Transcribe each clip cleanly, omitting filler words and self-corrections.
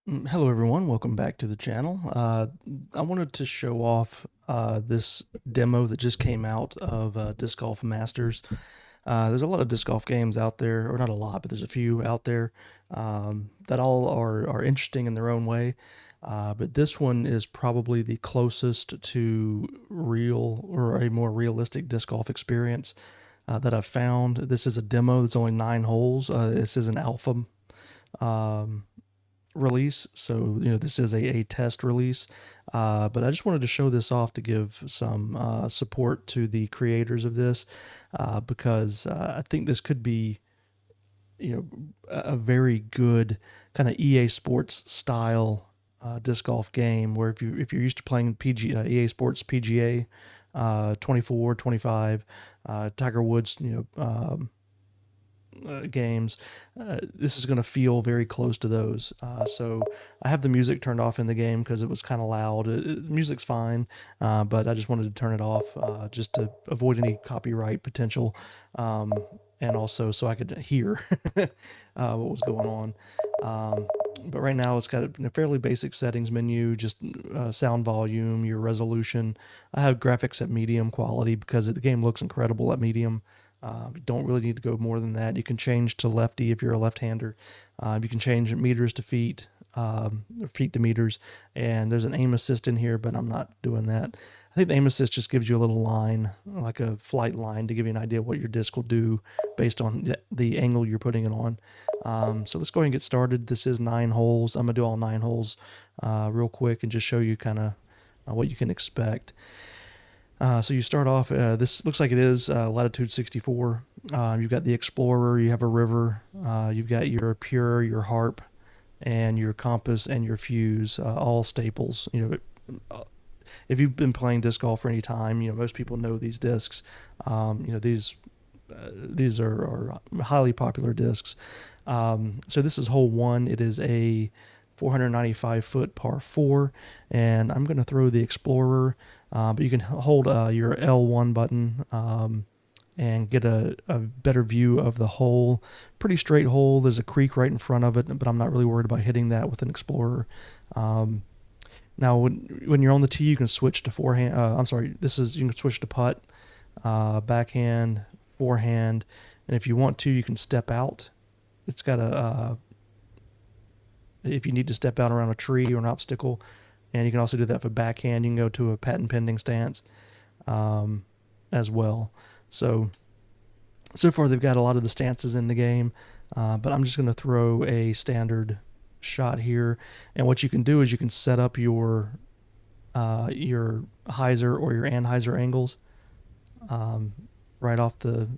Hello everyone, welcome back to the channel. I wanted to show off this demo that just came out of Disc Golf Masters. There's a lot of disc golf games out there, or not a lot, but there's a few out there that all are interesting in their own way. But this one is probably the closest to real or a more realistic disc golf experience that I've found. This is a demo that's only 9 holes. This is an alpha um, release, so this is a test release, but I just wanted to show this off to give some support to the creators of this, because I think this could be a very good kind of EA Sports style disc golf game, where if you're used to playing EA Sports PGA 24, 25, Tiger Woods, games, this is going to feel very close to those. So I have the music turned off in the game because it was kind of loud. Music's fine, but I just wanted to turn it off just to avoid any copyright potential, and also so I could hear what was going on. But right now it's got a fairly basic settings menu, just sound volume, your resolution. I have graphics at medium quality because the game looks incredible at medium. You don't really need to go more than that. You can change to lefty if you're a left-hander. You can change meters to feet, feet to meters, and there's an aim assist in here, but I'm not doing that. I think the aim assist just gives you a little line, like a flight line, to give you an idea what your disc will do based on the angle you're putting it on. So let's go ahead and get started. This is 9 holes. I'm gonna do all 9 holes real quick and just show you kind of what you can expect. So you start off, this looks like it is latitude 64. You've got the Explorer, you have a river, you've got your Pure, your Harp, and your Compass and your Fuse, all staples. If you've been playing disc golf for any time, most people know these discs. These are highly popular discs. So this is hole one. It is a 495-foot par four, and I'm going to throw the Explorer, but you can hold your L1 button and get a better view of the hole. Pretty straight hole. There's a creek right in front of it, but I'm not really worried about hitting that with an Explorer. Now, when you're on the tee, you can switch to forehand. You can switch to putt, backhand, forehand, and if you want to, you can step out. It's got if you need to step out around a tree or an obstacle, and you can also do that for backhand. You can go to a patent pending stance as well. So far they've got a lot of the stances in the game, but I'm just going to throw a standard shot here. And what you can do is you can set up your hyzer or your anhyzer angles right off the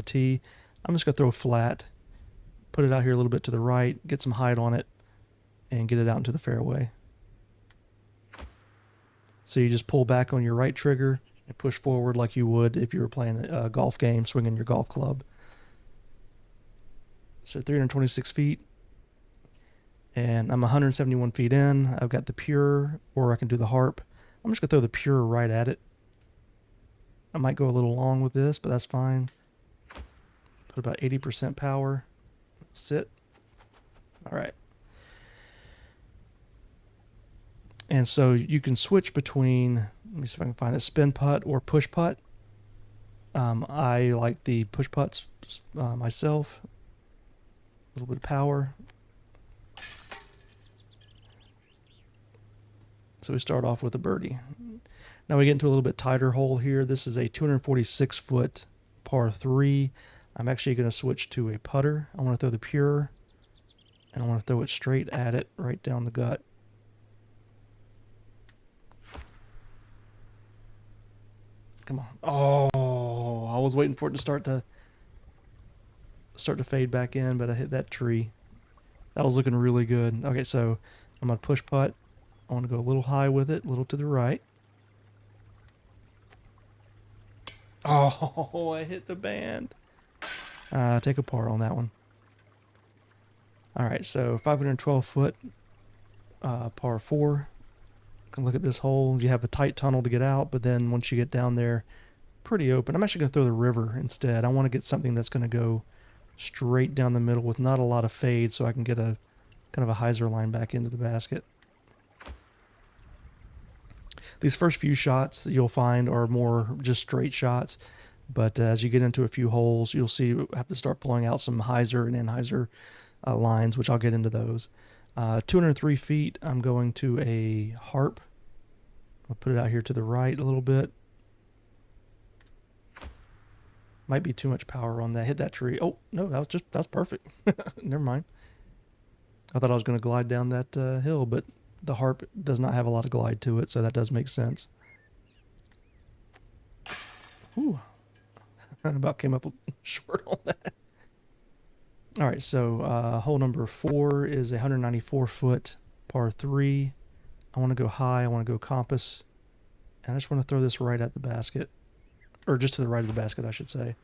tee. I'm just going to throw flat, put it out here a little bit to the right, get some height on it, and get it out into the fairway. So you just pull back on your right trigger and push forward like you would if you were playing a golf game, swinging your golf club. So 326 feet, and I'm 171 feet in. I've got the Pure, or I can do the Harp. I'm just going to throw the Pure right at it. I might go a little long with this, but that's fine. Put about 80% power. Sit. All right. And so you can switch between, let me see if I can find a spin putt or push putt. I like the push putts myself. A little bit of power. So we start off with a birdie. Now we get into a little bit tighter hole here. This is a 246-foot par 3. I'm actually going to switch to a putter. I want to throw the Pure, and I want to throw it straight at it, right down the gut. Come on. Oh, I was waiting for it to start to fade back in, but I hit that tree. That was looking really good. Okay, so I'm going to push putt. I want to go a little high with it, a little to the right. Oh, I hit the band. Take a par on that one. All right, so 512-foot par 4. Can look at this hole. You have a tight tunnel to get out, but then once you get down there, pretty open. I'm actually going to throw the river instead. I want to get something that's going to go straight down the middle with not a lot of fade, so I can get a kind of a hyzer line back into the basket. These first few shots that you'll find are more just straight shots, but as you get into a few holes, you'll see you have to start pulling out some hyzer and anhyzer lines, which I'll get into those. 203 feet, I'm going to a harp. I'll put it out here to the right a little bit. Might be too much power on that. Hit that tree. Oh, no, that's perfect. Never mind. I thought I was going to glide down that hill, but the harp does not have a lot of glide to it, so that does make sense. Ooh. I about came up short on that. All right, so hole number 4 is a 194 foot par 3. I want to go high. I want to go compass. And I just want to throw this right at the basket. Or just to the right of the basket, I should say.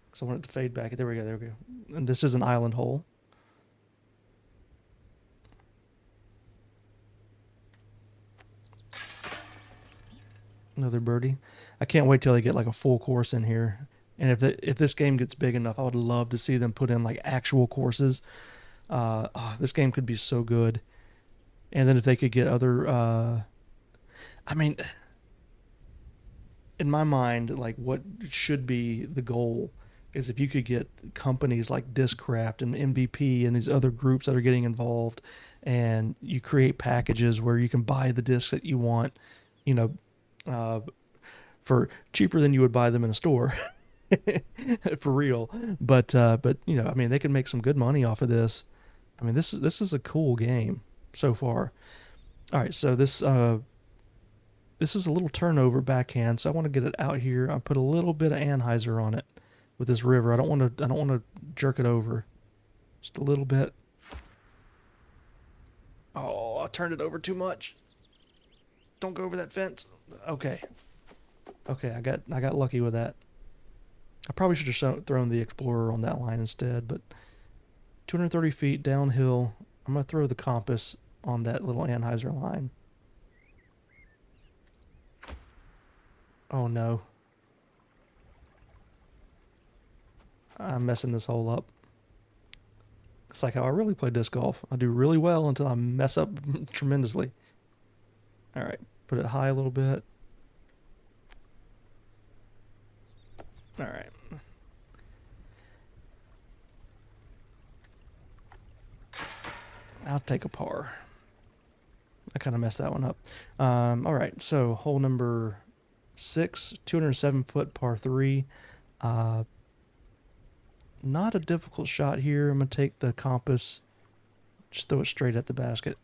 Because I want it to fade back. There we go. And this is an island hole. Another birdie. I can't wait till they get like a full course in here. And if this game gets big enough, I would love to see them put in like actual courses. This game could be so good. And then if they could get other, I mean, in my mind, like what should be the goal is if you could get companies like Discraft and MVP and these other groups that are getting involved, and you create packages where you can buy the discs that you want, you know, for cheaper than you would buy them in a store. For real. But you know, I mean, they can make some good money off of this. I mean, this is a cool game so far. All right, so this is a little turnover backhand, so I want to get it out here. I put a little bit of anhyzer on it with this river. I don't want to jerk it over. Just a little bit. Oh, I turned it over too much. Don't go over that fence. Okay. Okay, I got lucky with that. I probably should have thrown the Explorer on that line instead, but 230 feet downhill. I'm going to throw the compass on that little anhyzer line. Oh no. I'm messing this hole up. It's like how I really play disc golf. I do really well until I mess up tremendously. All right, put it high a little bit. All right. I'll take a par. I kind of messed that one up. All right, so hole number 6, 207 foot par 3. Not a difficult shot here. I'm going to take the compass, just throw it straight at the basket.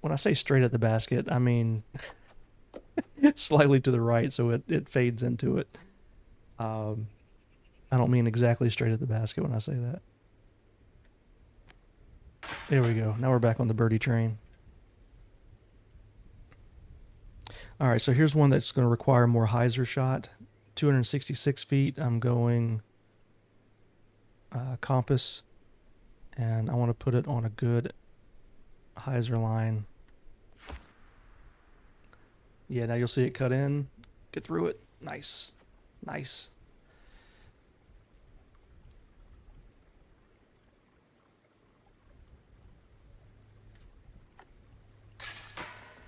When I say straight at the basket, I mean slightly to the right so it fades into it. I don't mean exactly straight at the basket when I say that. There we go. Now we're back on the birdie train. All right, so here's one that's going to require more hyzer shot. 266 feet. I'm going compass, and I want to put it on a good hyzer line. Yeah, now you'll see it cut in. Get through it. Nice. Nice.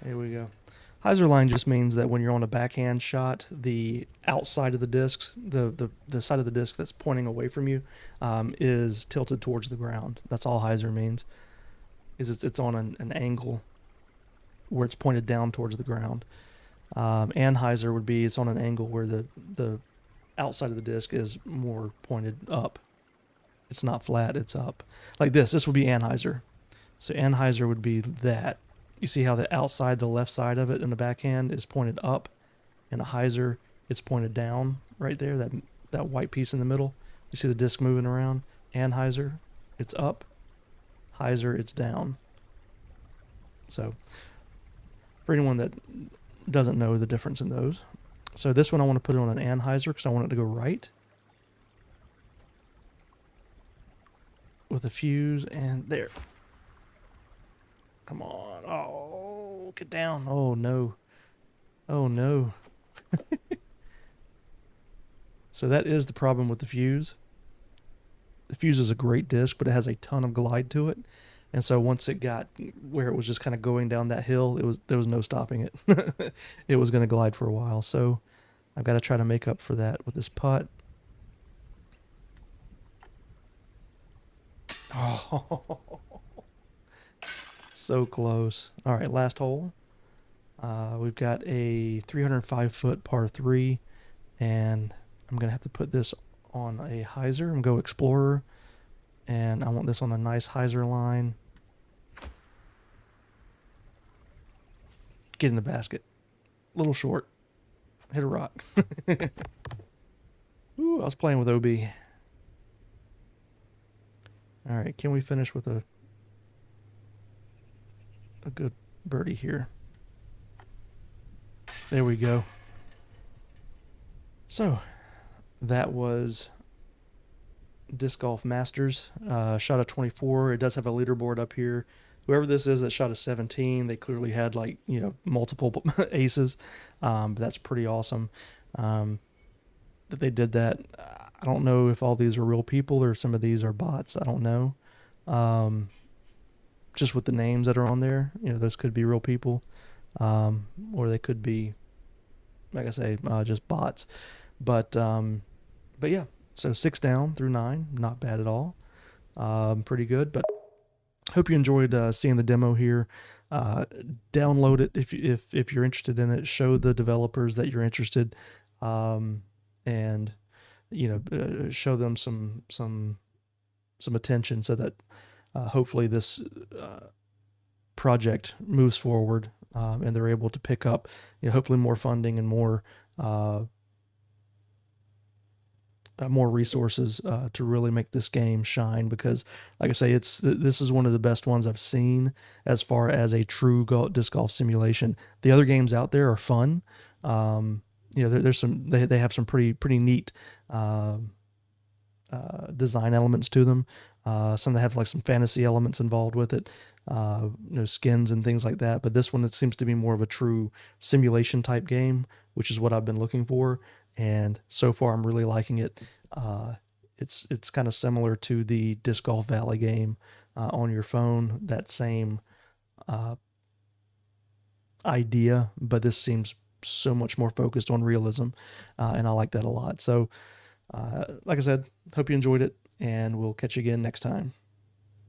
Here we go. Hyzer line just means that when you're on a backhand shot, the outside of the discs, the side of the disc that's pointing away from you, is tilted towards the ground. That's all hyzer means. Is it's on an angle where it's pointed down towards the ground. Anhyzer would be it's on an angle where the outside of the disc is more pointed up. It's not flat, it's up. Like this. This would be anhyzer. So anhyzer would be that. You see how the outside, the left side of it in the backhand is pointed up, and a hyzer, it's pointed down right there, that white piece in the middle. You see the disc moving around? Anhyzer, it's up. Hyzer, it's down. So for anyone that doesn't know the difference in those. So this one I want to put it on an anhyzer because I want it to go right. With a fuse, and there. Come on. Oh, get down. Oh, no. Oh, no. So that is the problem with the fuse. the Fuse is a great disc, but it has a ton of glide to it. And so once it got where it was just kind of going down that hill, there was no stopping it. It was going to glide for a while. So I've got to try to make up for that with this putt. Oh, so close. All right, last hole. We've got a 305-foot par 3, and I'm going to have to put this on a hyzer and go Explorer, and I want this on a nice hyzer line. Get in the basket. A little short. Hit a rock. Ooh, I was playing with OB. All right, can we finish with a good birdie here? There we go. So, that was Disc Golf Masters. Shot a 24. It does have a leaderboard up here. Whoever this is that shot a 17, they clearly had multiple aces. But that's pretty awesome that they did that. I don't know if all these are real people or some of these are bots. I don't know. Just with the names that are on there, those could be real people, or they could be, like I say, just bots. But yeah. So 6 down through 9, not bad at all. Pretty good. But hope you enjoyed seeing the demo here. Download it if you're interested in it. Show the developers that you're interested, and show them some attention so that hopefully this project moves forward, and they're able to pick up hopefully more funding and more resources to really make this game shine, because like I say, this is one of the best ones I've seen as far as a true disc golf simulation. The other games out there are fun. There's some, they have some pretty neat design elements to them. Some that have like some fantasy elements involved with it, skins and things like that. But this one, it seems to be more of a true simulation type game, which is what I've been looking for. And so far, I'm really liking it. It's kind of similar to the Disc Golf Valley game on your phone. That same idea, but this seems so much more focused on realism, and I like that a lot. So, like I said, hope you enjoyed it, and we'll catch you again next time.